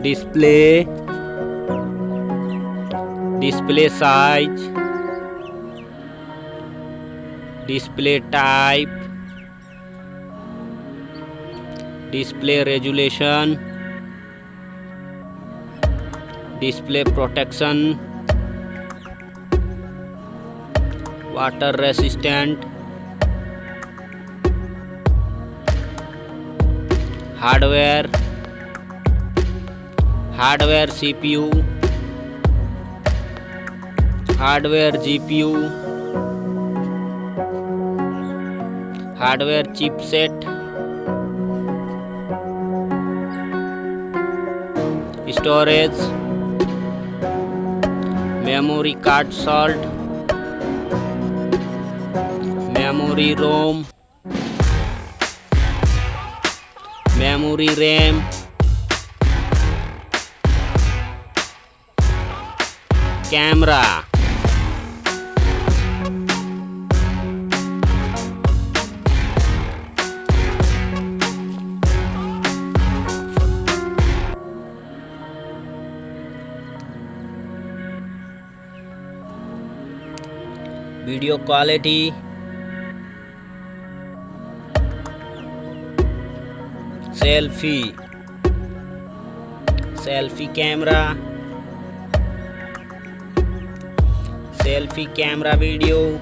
display, display size, display type, display resolution, display protection, water resistant, hardware, hardware CPU, hardware GPU, hardware chipset, storage, memory card slot, memory ROM, memory RAM, camera, video quality, selfie, selfie camera, selfie camera video,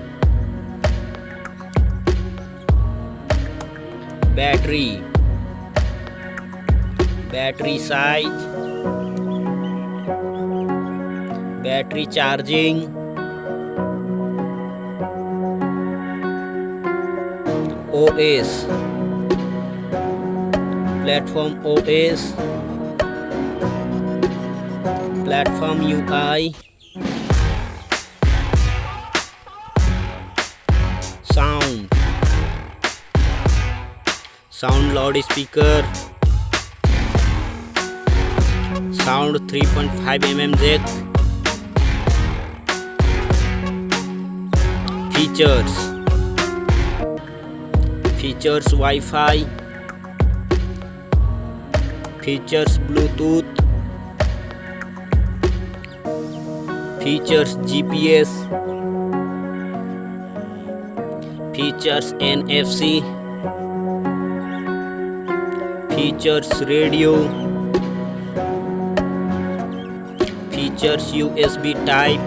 battery, battery size, battery charging, OS, platform OS, platform UI, sound, sound loudspeaker, sound 3.5 mm jack, features Wi-Fi, features Bluetooth, features GPS, features NFC, features radio, features USB type,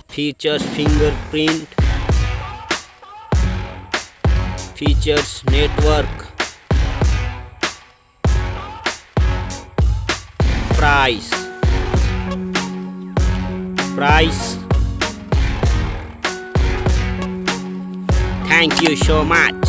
features fingerprint, features network, price, thank you so much.